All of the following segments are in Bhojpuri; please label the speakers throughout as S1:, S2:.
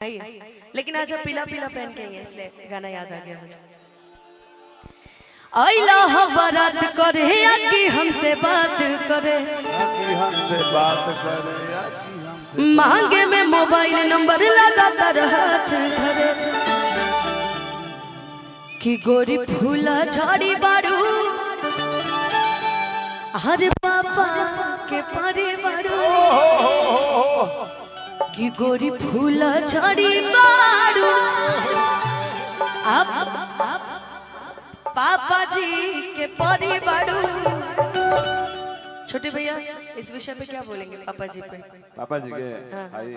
S1: लेकिन आज आप पीला पीला पहन के हैं इसलिए गाना याद आ गया मुझे। आइला बारात करे या कि हमसे बात करे, मांगे में मोबाइल नंबर लगातार हाथ धरे कि गोरी फूला झाड़ी बारू हर पापा के पारे बारू कि गोरी फूला झाड़ी बारू अब पापा जी के परी बारू। छोटे भैया इस विषय पे क्या बोलेंगे? पापा जी पे,
S2: पापा जी के भाई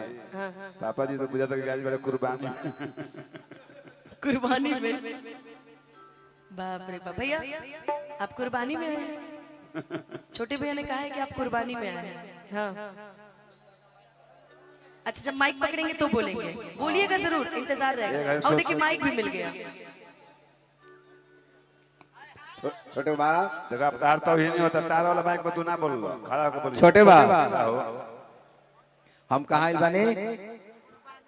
S2: पापा जी तो पूजा तक आज बड़े कुर्बानी
S1: कुर्बानी में बाप रे बाप। भैया आप कुर्बानी में आए हैं? छोटे भैया ने कहा है कि आप कुर्बानी में आए हैं। हाँ अच्छा, जब माइक पकड़ेंगे तो बोलेंगे, बोलिएगा जरूर, इंतजार रहेगा। और देखिए माइक भी मिल गया।
S2: छोटे बा देखो अब तार तो ही नहीं होता, तार वाला माइक पे तू ना बोल, खड़ा होकर बोल।
S3: छोटे बा हम कहाँ आइल बानी?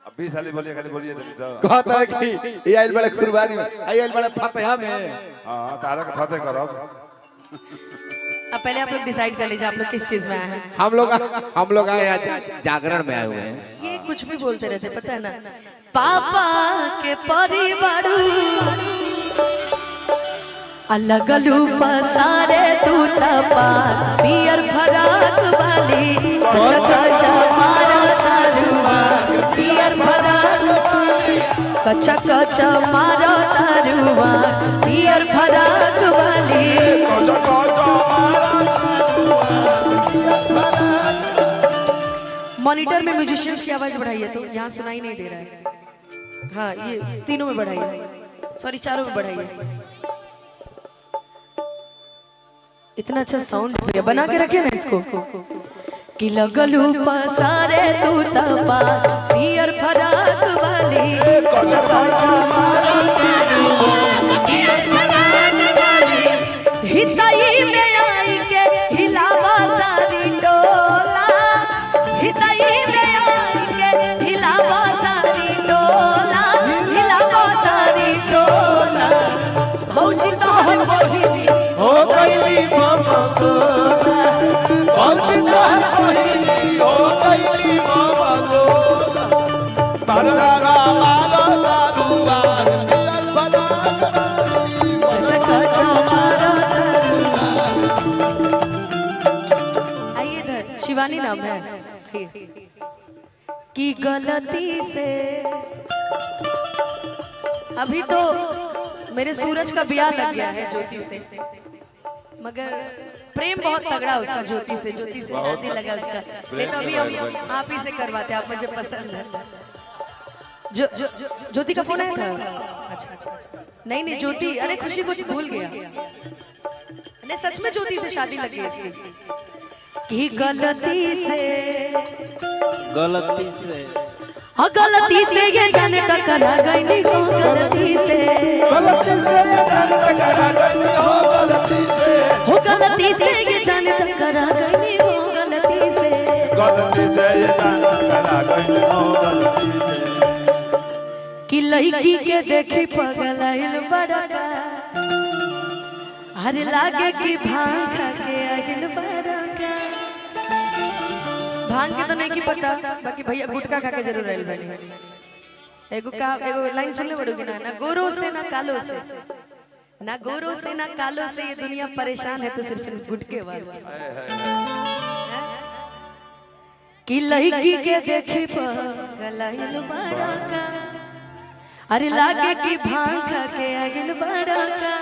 S2: अब 20 साल बोलिए, खाली बोलिए तो
S3: कहता है कि ये आइल बड़े कुर्बानी में, आइल बड़े फतेहा में।
S2: हां तारा का फतेह करो।
S1: अब पहले आप लोग डिसाइड कर लीजिए आप लोग किस चीज में आए हैं।
S3: हम लोग आए हैं जागरण में आए हुए हैं।
S1: ये कुछ भी बोलते रहते पता है ना। पापा के परिवार अलग लूप सारे तू तपा पियर फराक वाली कच्चा मारा तारुआ पियर फराक कच्चा कच्चा मारा तारुआ पियर फराक वाली। मॉनिटर में म्यूजिशियंस की आवाज बढ़ाइए तो यहाँ सुनाई नहीं दे रहा है। हाँ ये तीनों में बढ़ाइए, सॉरी चारों में बढ़ाइए। इतना अच्छा साउंड बना के रखे ना इसको कि लगलू पसारे तू तपा पियर फराक वाली हिताई में आई के हिलावा तारी डोला हिताई में आई के हिलावा तारी डोला हिलावा तारी डोला भौजी तो हम बहिनी हो गईली मामा गोला भौजी तो हम बहिनी हो गईली मामा गोला
S2: तारा माला तारुआ शिवानी नाम है कि गलती से अभी तो मेरे सूरज का ब्याह लग गया है ज्योति से, मगर प्रेम बहुत तगड़ा उसका ज्योति से शादी लगा उसका। नहीं तो अभी हम आप ही से करवाते, आप मुझे पसंद है। ज्योति का फोन आया था? अच्छा नहीं ज्योति, अरे खुशी को भूल गया। नहीं सच में ज्योति से शादी लगी है इसकी कि गलती से गलती से ये जाने टकरा गई हो गलती से हो गलती से ये जाने टकरा गई हो गलती से ये जाने टकरा गई हो गलती से
S1: कि लड़की के देखी पगलाइल बड़का हर लागे कि भांग खा के आगिल बड़का। भांग के तो नहीं की पता, बाकी भैया गुटखा खा के जरूर रहल बनी। एगो लाइन सुनले पड़ोगी ना, ना गोरो से ना कालो से, ना गोरो से ना कालो से ये दुनिया परेशान है तो सिर्फ गुटके वालों से। कि लड़की के देखी पगलाइल बड़का अरे लागे कि भांग खा के आगिल बड़का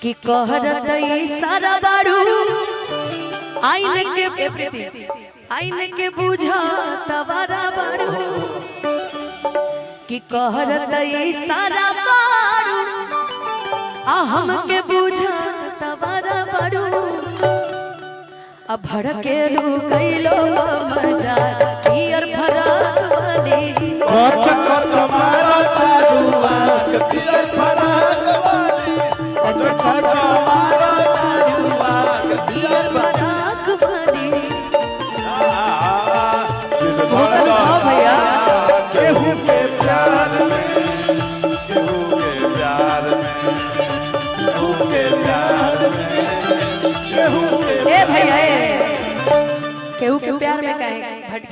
S1: कि कहरत सारा बारू आईने के प्रीति आईने के बुझा तवारा बारू कि कहरत सारा बारू आ हम के बुझा तवारा बारू अब भड़के लू कैलो मजा पियर फराक वाली
S2: कच्चा कच्चा मारा तारुआ पियर फराक वाली कच्चा कच्चा मारा तारुआ
S1: पियर फराक वाली। भैया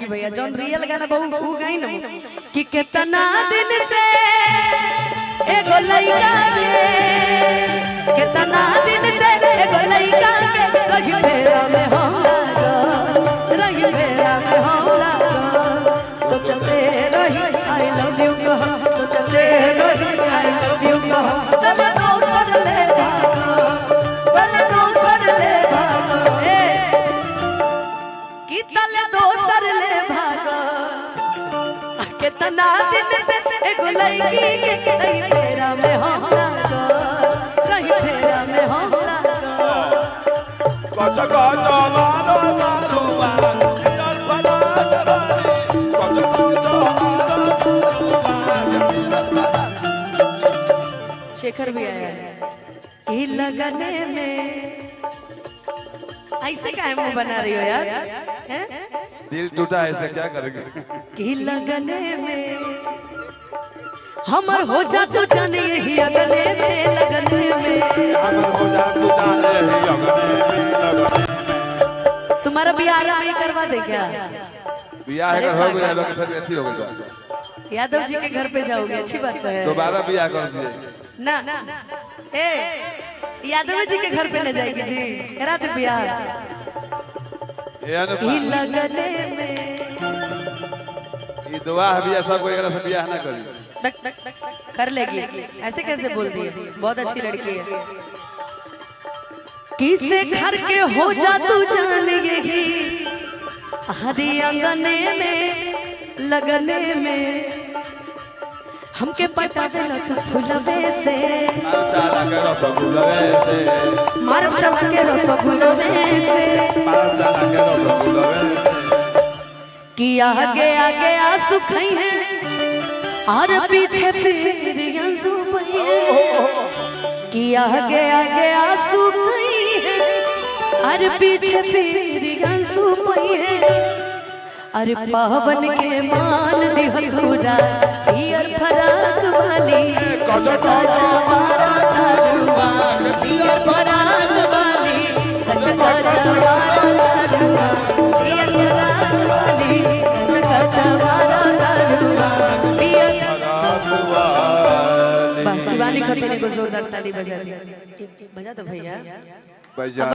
S1: की भैया जौन रियल गाना बहु ऊ गई ना कि कितना दिन से एगो लइका के कितना दिन से एगो लइका के रही फेरा में हम लागल रही फेरा में हम लागल सोचते रही आई लव यू कह सोचते रही आई लव यू कह तब दोसर ले भागो तब दोसर ले भागो कि तले दोसर ले भागो कितना दिन से एगो लड़की के रही फेरा में हम लागो रही फेरा में हम लागो
S3: कचा कचा मारो मारुआ यार बना जवानी कचा कचा
S1: शेखर भी आया है कि लगने में ऐसे काहे मुंह बना रही हो यार हैं?
S3: दिल टूटा ऐसे क्या करेंगे
S1: कि लगने में हमर हो जा तू जाने यही अगले में लगने में
S3: हमर हो जा तू जाने ही अगने में
S1: तुम्हारा बियाह में करवा दे क्या
S3: बियाह है हो गया लोग फिर ऐसी हो गई
S1: यादव जी के घर पे जाओगे अच्छी बात है
S3: दोबारा बियाह कर दिए
S1: ना ए यादव जी के घर पे न जाएगी जी करा दे बियाह
S3: ये
S1: लगने में
S3: ये दुआ है बियाह सब कोई एकरा से बियाह ना करी
S1: कर लेगी ऐसे कैसे बोल दिए बहुत अच्छी लड़की है किसे घर के हो जा तू जान यही हरी अंगने में लगने में हमके पटा देला तू फुलवे से मारब चला के रसगुलवे से कि आगे आगे आंसू खई है और पीछे फिर आंसू बही है कि आगे आगे आंसू खई है और पीछे फिर आंसू बही है अरे पावन के मान दिहल पूरा पियर फराक वाली कचा कचा मारा तारुआ पियर फराक वाली कचा कचा मारा तारुआ पियर फराक वाली कचा कचा मारा तारुआ पियर फराक वाली बस शिवानी खतने को जोरदार ताली बजा दी बजा दो भैया